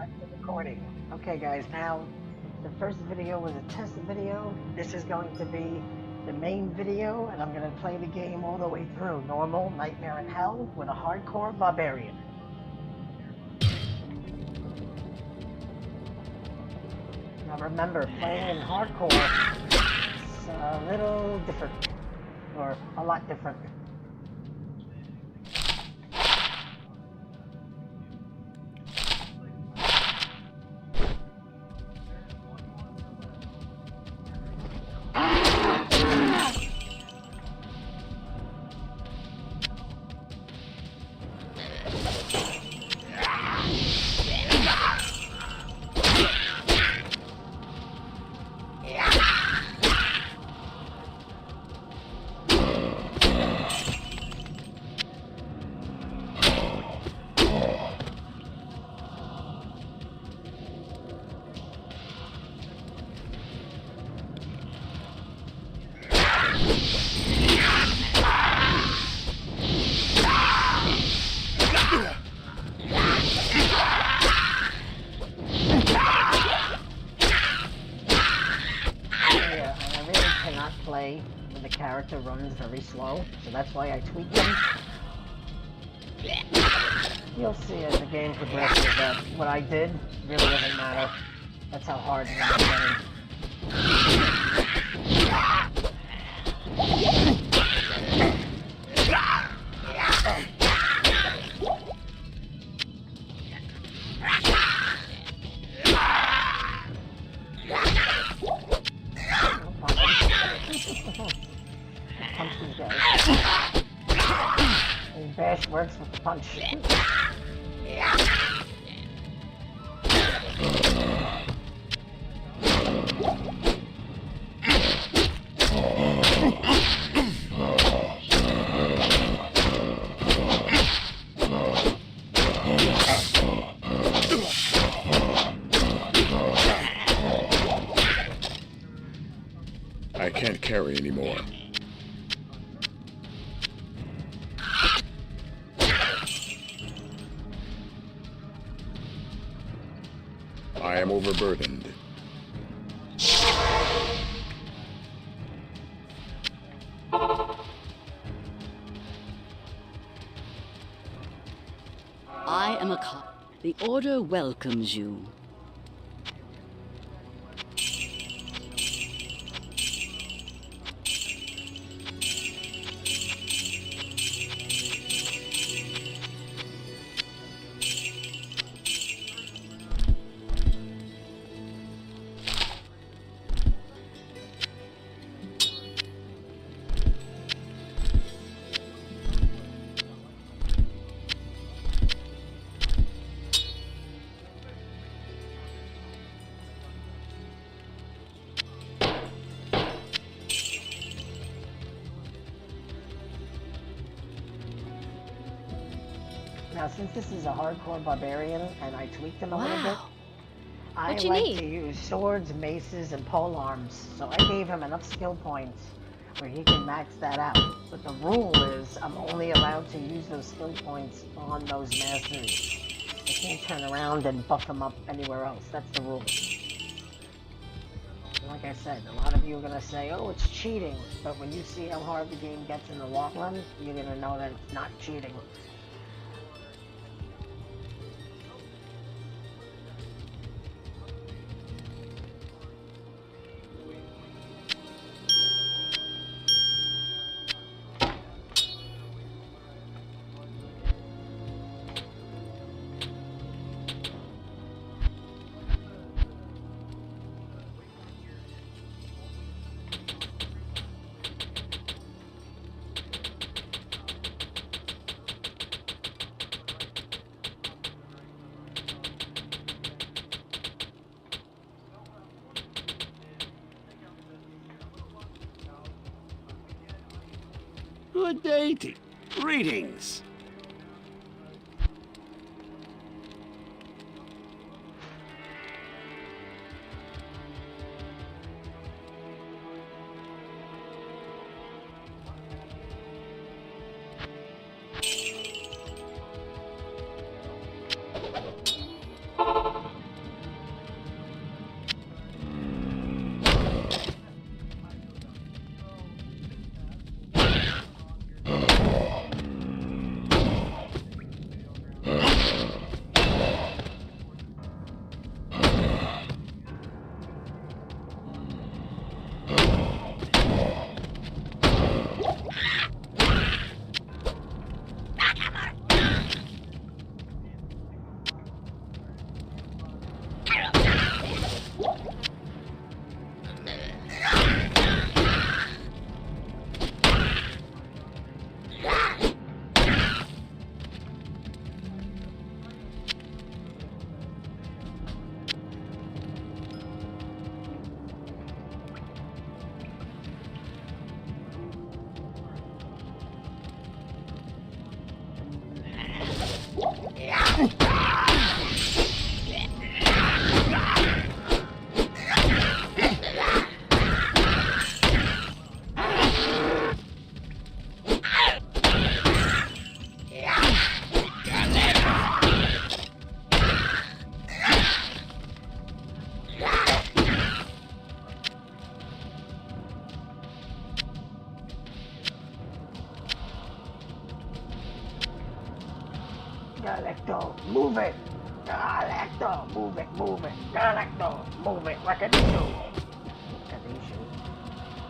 Back to recording. Okay guys, now the first video was a test video. This is going to be the main video, and I'm going to play the game all the way through. Normal, Nightmare in Hell, with a hardcore barbarian. Now remember, playing in hardcore is a little different, or a lot different. Play when the character runs very slow, so that's why I tweaked them. You'll see as the game progresses that what I did really doesn't matter. That's how hard I'm getting. Punch these guys. And bash works with the punch. I can't carry anymore. I am overburdened. I am a cop. The Order welcomes you. Now, since this is a hardcore barbarian and I tweaked him a little bit, I What you like need? to use swords, maces, and pole arms. So I gave him enough skill points where he can max that out. But the rule is I'm only allowed to use those skill points on those masteries. I can't turn around and buff them up anywhere else. That's the rule. Like I said, a lot of you are going to say, oh, it's cheating. But when you see how hard the game gets in the long run, you're going to know that it's not cheating. Good day to you. Greetings. Galecto, move it! Galecto, move it, move it! Galecto, move it! Recognition!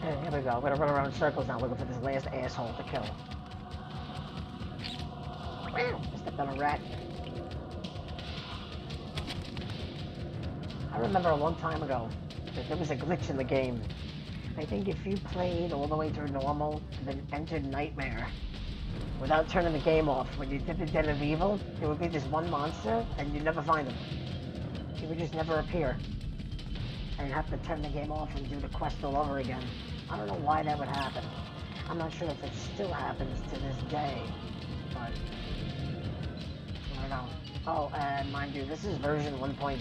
Hey, here we go. We're gonna run around in circles now looking for this last asshole to kill. I stepped on a rat. I remember a long time ago that there was a glitch in the game. I think if you played all the way through normal and then entered Nightmare, without turning the game off, when you did the Den of Evil, there would be this one monster, and you'd never find him. He would just never appear. And you'd have to turn the game off and do the quest all over again. I don't know why that would happen. I'm not sure if it still happens to this day, but I don't know. Oh, and mind you, this is version 1.07.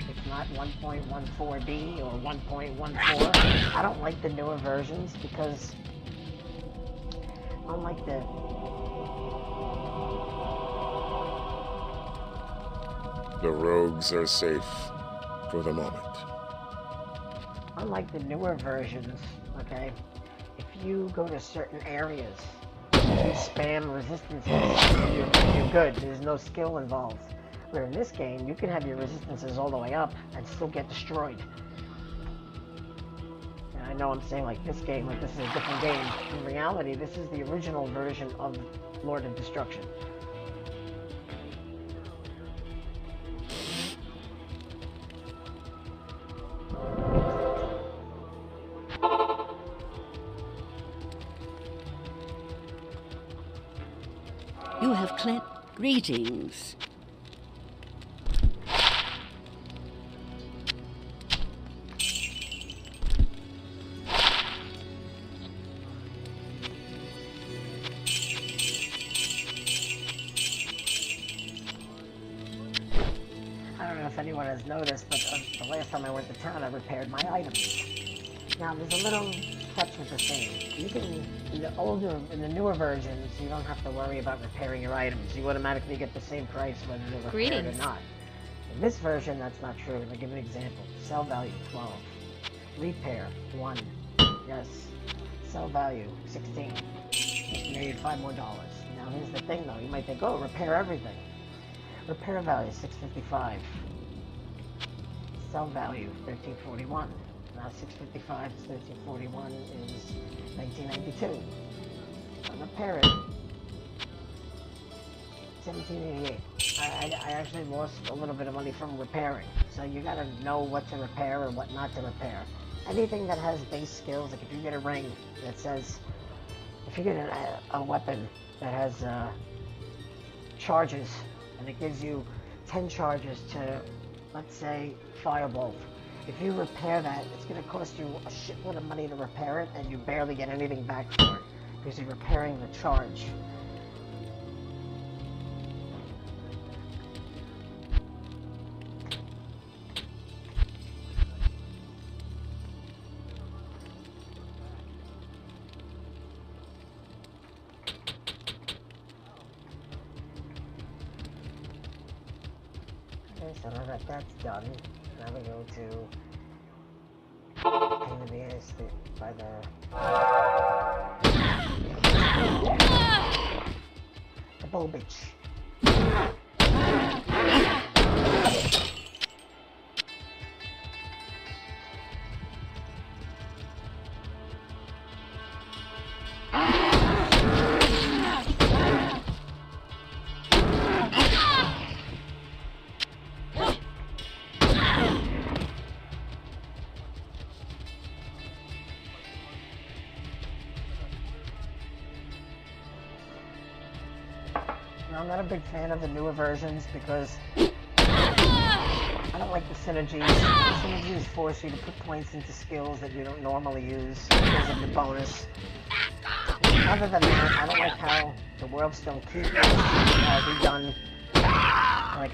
It's not 1.14b or 1.14. I don't like the newer versions because unlike The rogues are safe for the moment. unlike the newer versions, okay, if you go to certain areas, you spam resistances, you're good. There's no skill involved. Where in this game, you can have your resistances all the way up and still get destroyed. And I know I'm saying like this game, like this is a different game. In reality, this is the original version of Lord of Destruction. You have greetings. I don't know if anyone has noticed, but the last time I went to town, I repaired my items. Now, there's a little touch with the same. You can, in the newer versions, you don't have to worry about repairing your items. You automatically get the same price whether they're repaired or not. In this version, that's not true. Let me give an example. Sell value, 12. Repair, 1. Yes. Sell value, 16. Made $5 more. Now, here's the thing, though. You might think, oh, repair everything. Repair value, $655. Sell value, $1341. Now 655 is 1341 is 1992. Repair it. 1788. I actually lost a little bit of money from repairing. So you gotta know what to repair and what not to repair. Anything that has base skills, like if you get a ring that says, if you get a weapon that has charges, and it gives you 10 charges to, let's say, Firebolt. If you repair that, it's going to cost you a shitload of money to repair it, and you barely get anything back for it, because you're repairing the charge. Okay, so now that that's done, now we go to pain in the ass by the bull bitch. I'm not a big fan of the newer versions because I don't like the synergies. The synergies force you to put points into skills that you don't normally use because of the bonus. Other than that, I don't like how the worlds don't keep redone.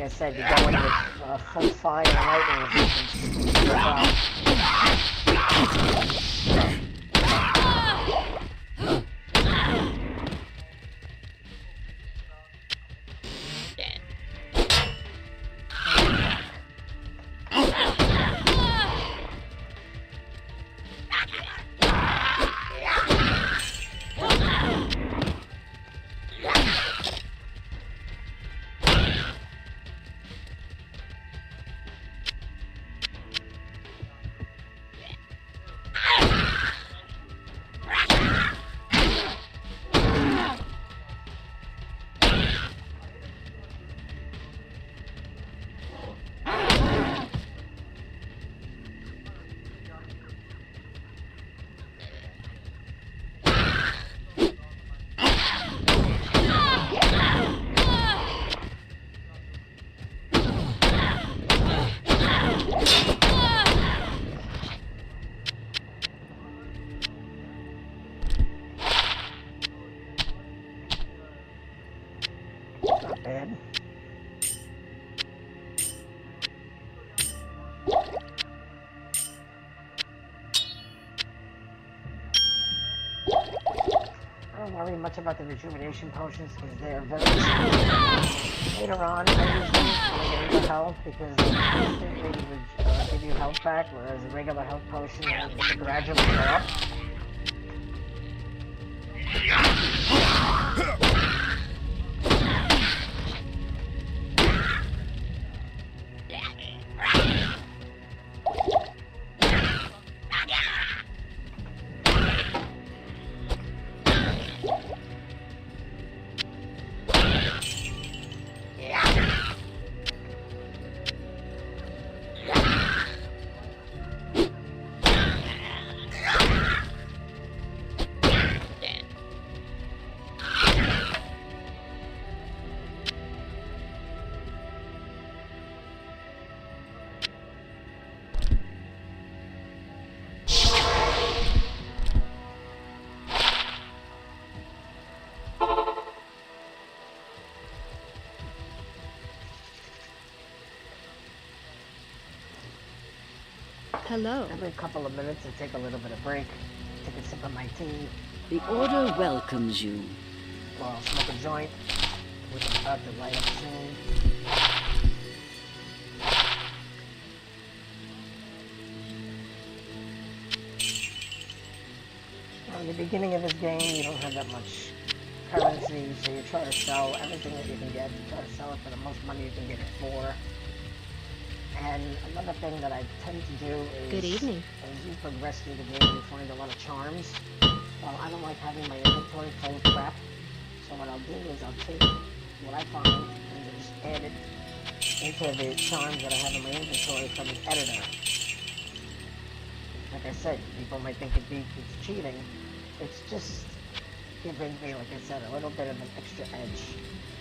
I said, you go in with full fire and lightning resistance. Not bad. I don't worry much about the rejuvenation potions because they're very cheap. Later on, I use them when I get into health because they instantly give you health back, whereas a regular health potion will gradually go up. Hello. Every couple of minutes, I take a little bit of break, take a sip of my tea, The Order welcomes you. or I'll smoke a joint, which I'm about to light up soon. Now, in the beginning of this game, you don't have that much currency, so you try to sell everything that you can get. You try to sell it for the most money you can get it for. And another thing that I tend to do is... Good evening. As you progress through the game, you find a lot of charms. Well, I don't like having my inventory full of crap. So what I'll do is I'll take what I find and just add it into the charms that I have in my inventory from the editor. Like I said, people might think it's cheating. It's just giving me, like I said, a little bit of an extra edge.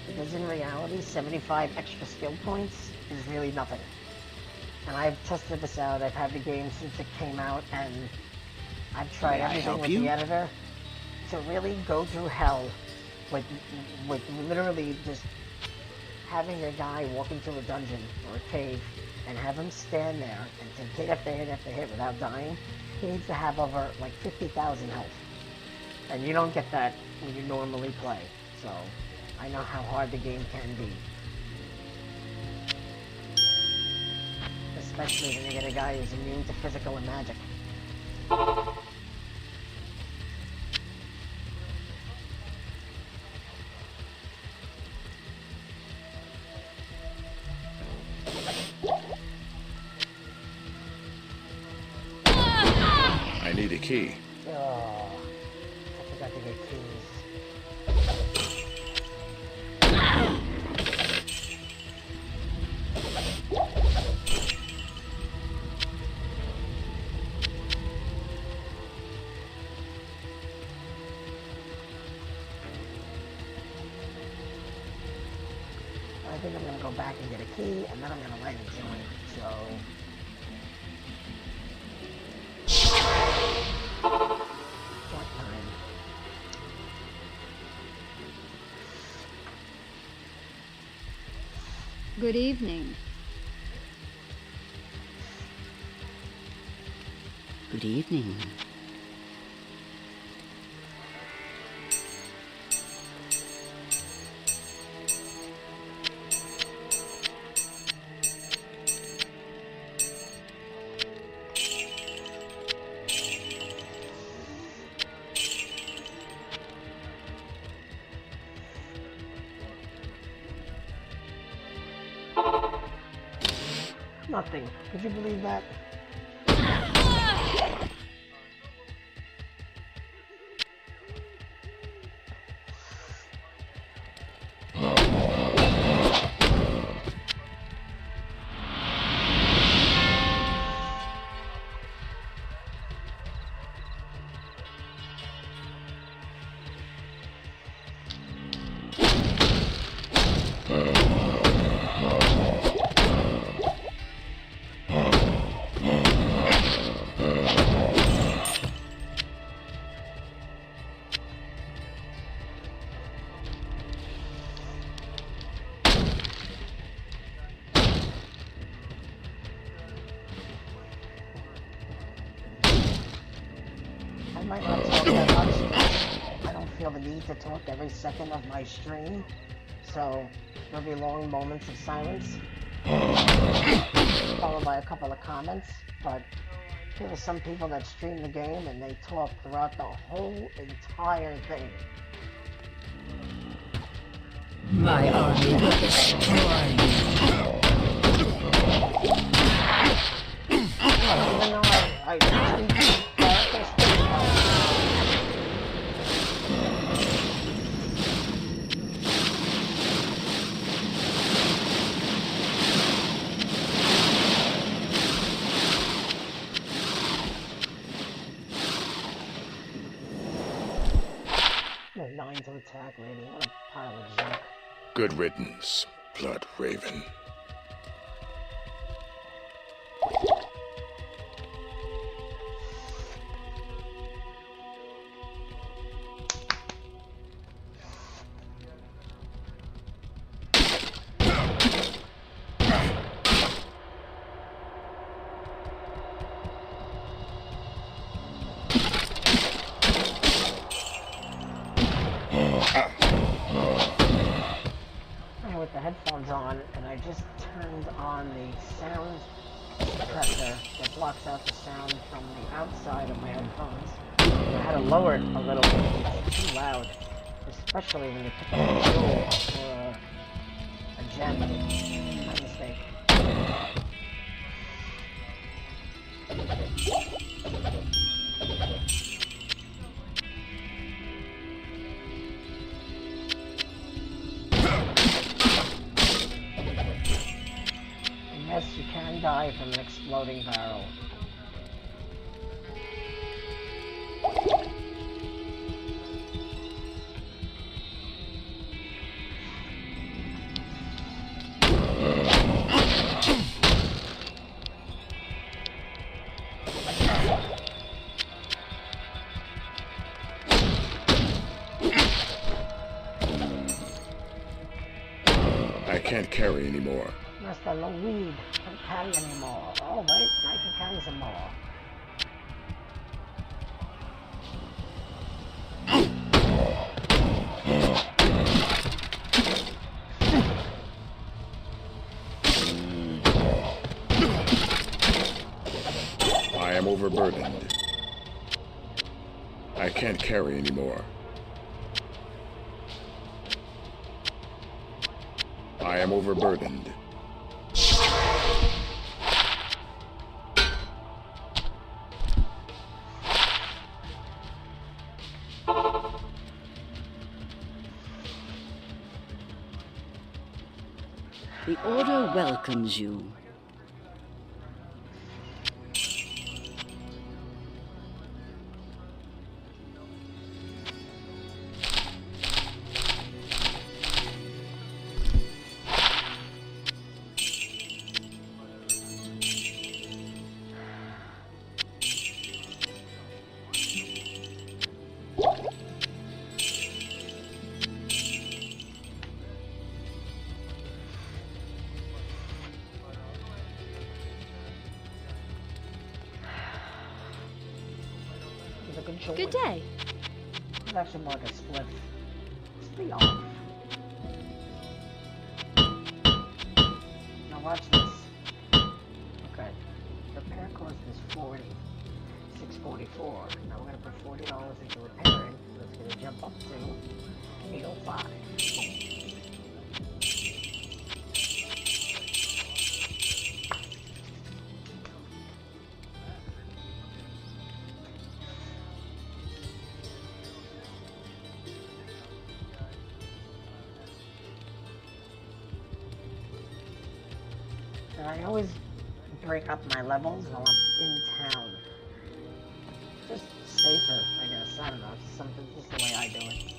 Because in reality, 75 extra skill points is really nothing. And I've tested this out. I've had the game since it came out, and I've tried everything with the editor to really go through hell with literally just having a guy walk into a dungeon or a cave and have him stand there and take hit after hit after hit without dying. He needs to have over like 50,000 health. And you don't get that when you normally play. So I know how hard the game can be. Especially when you get a guy who's immune to physical and magic. I need a key. Oh, I forgot to get keys. I think I'm gonna go back and get a key, and then I'm gonna light a joint. So. Joint time. Good evening. Good evening. Nothing. Could you believe that? I might not talk that much. I don't feel the need to talk every second of my stream, so there'll be long moments of silence, followed by a couple of comments, but there are some people that stream the game and they talk throughout the whole entire thing. My army will destroy you. Even though I tweet characters, no 9 to attack rating, what a pile of junk. Good riddance, Blood Raven. With the headphones on, and I just turned on the sound suppressor that blocks out the sound from the outside of my headphones. I had to lower it a little bit. It's too loud, especially when you pick up a jewel or a gem. My mistake. Yes, you can die from an exploding barrel. I can't carry anymore. Mr. Louise, can't carry anymore. Oh wait, I can carry some more. I am overburdened. I can't carry anymore. I am overburdened. The Order welcomes you. took a joint. Good day. It's actually more like a spliff. Stay off. Now watch this. Okay. Repair cost is 40. 644. Now we're gonna put $40 into repairing. That's gonna jump up to 805. And I always break up my levels while I'm in town. Just safer, I guess. I don't know. It's something, just the way I do it.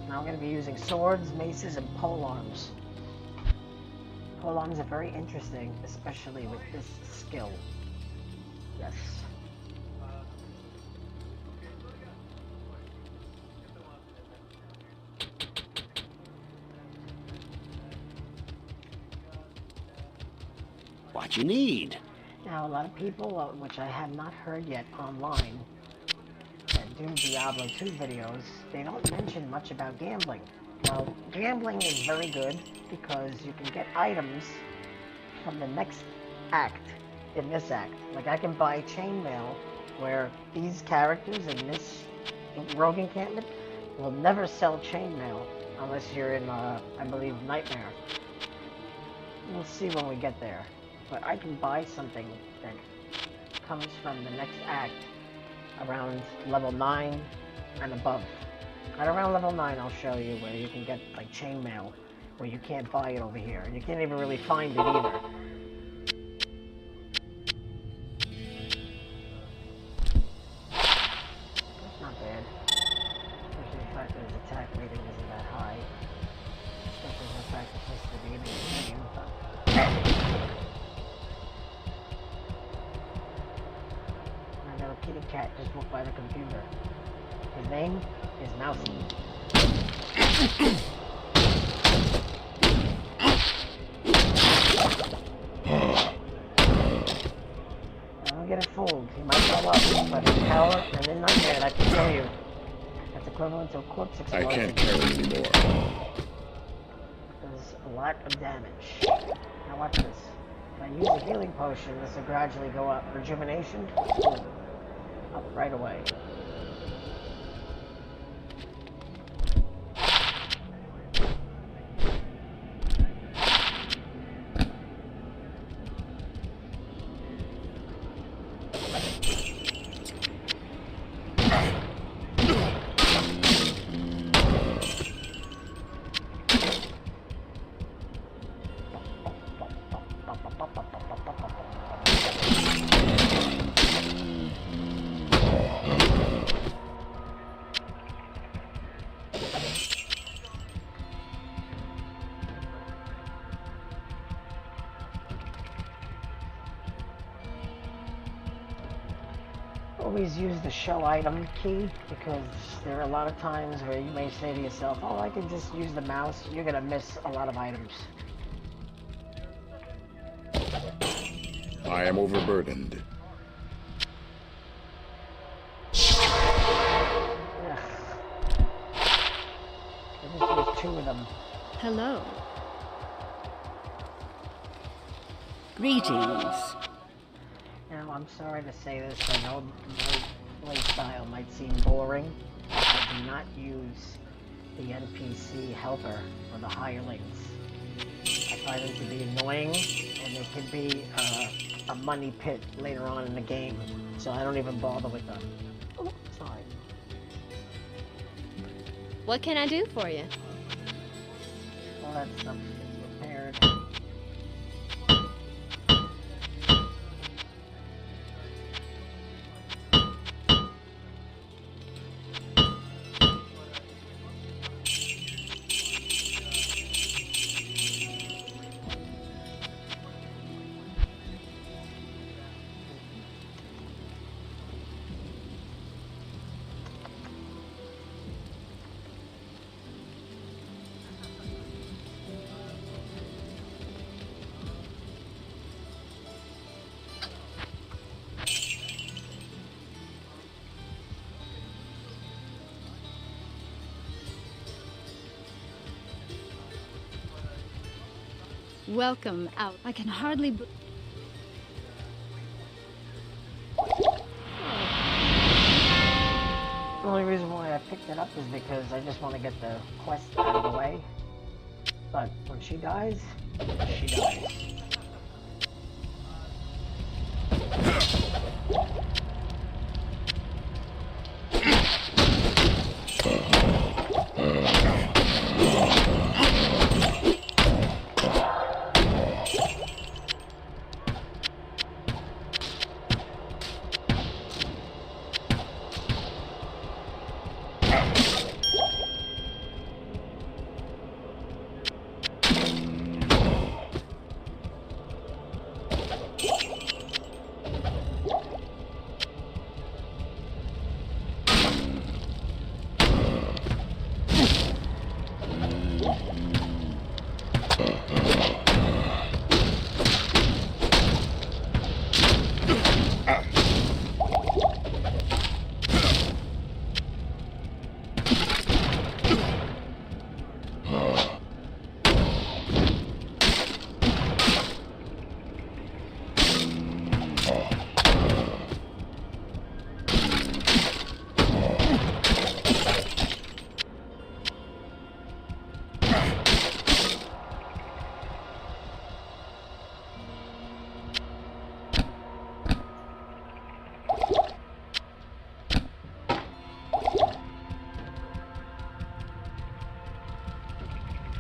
Now I'm going to be using swords, maces, and polearms. Polearms are very interesting, especially with this skill. Yes. What you need? Now, a lot of people, which I have not heard yet online, that do Diablo 2 videos, they don't mention much about gambling. Now, gambling is very good because you can get items from the next act in this act. Like, I can buy chainmail where these characters in this rogue encampment will never sell chainmail unless you're in, I believe, Nightmare. We'll see when we get there. But I can buy something that comes from the next act around level 9 and above. At around level 9 I'll show you where you can get like chainmail where you can't buy it over here. You can't even really find it either. That's not bad. Especially the fact that his attack rating isn't that high. Especially the fact that this is the beginning of the game. Kitty cat just walked by the computer. His name is Mousy. Don't get it fooled. He might blow up, but his power and then nightmare, I can tell you. That's equivalent to a corpse explosion. I can't carry anymore. Does a lot of damage. Now watch this. When I use a healing potion, this will gradually go up. Rejuvenation, boom. Up right away. Always use the show item key because there are a lot of times where you may say to yourself, oh, I can just use the mouse. You're gonna miss a lot of items. I am overburdened. Ugh. I just used 2 of them. Hello. Greetings. Now, I'm sorry to say this, I know my playstyle might seem boring, but I do not use the NPC helper or the hirelings. I find them to be annoying, and they can be a money pit later on in the game, so I don't even bother with them. Oh, sorry. What can I do for you? All that stuff is repaired. Welcome out. I can hardly. The only reason why I picked it up is because I just want to get the quest out of the way. But when she dies, she dies.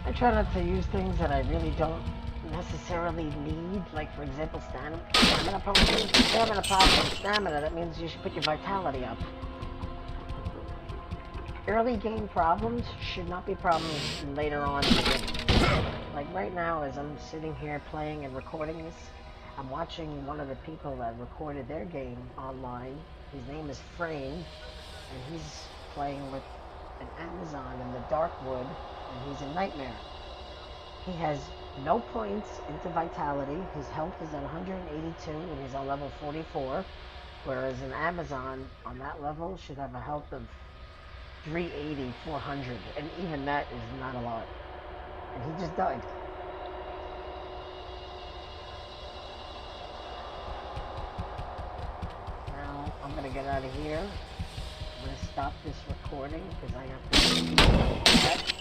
I try not to use things that I really don't necessarily need, like for example stamina potions. Stamina problem, stamina, that means you should put your vitality up. Early game problems should not be problems later on in the game. Like right now, as I'm sitting here playing and recording this, I'm watching one of the people that recorded their game online. His name is Frame, and he's playing with an Amazon in the Darkwood, and he's a nightmare. He has no points into vitality. His health is at 182 and he's on level 44, whereas an Amazon on that level should have a health of 380, 400, and even that is not a lot. And he just died. Now I'm gonna get out of here. I'm gonna stop this recording because I have to do that.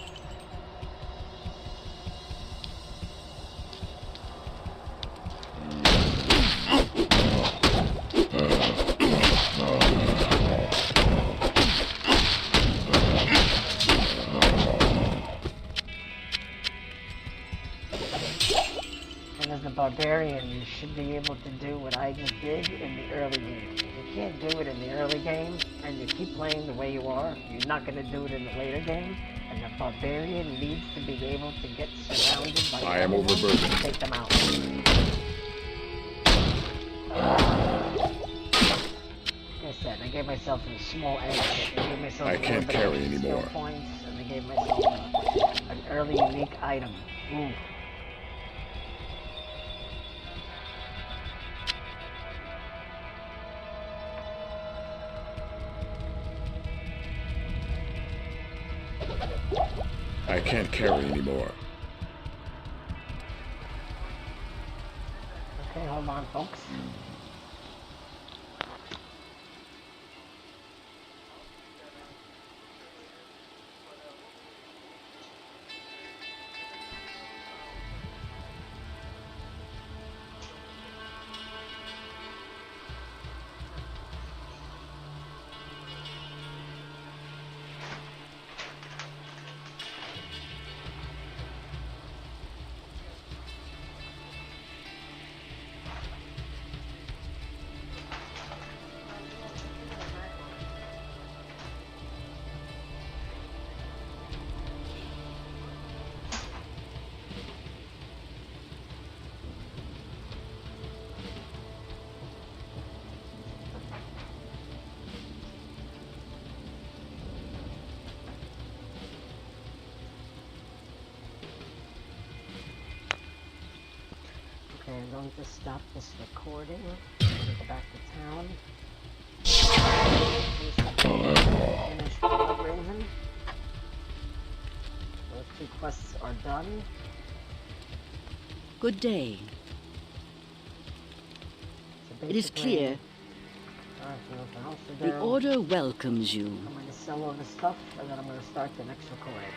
And as the barbarian, you should be able to do what I just did in the early game. If you can't do it in the early game, and you keep playing the way you are, you're not going to do it in the later game. And the barbarian needs to be able to get surrounded by I am enemies overburdened. and take them out. Like I said, I gave myself a small edge. I gave myself I a can't little bit carry of skill anymore. points, and I gave myself an early unique item. Ooh. I can't carry anymore. Okay, hold on, folks. Okay, I'm going to stop this recording. I'm going to go back to town. Finish fundraising. Those two quests are done. Good day. So It is basically, clear alright, so nothing else to the do. Order welcomes you. I'm going to sell all this stuff, and then I'm going to start the next recording.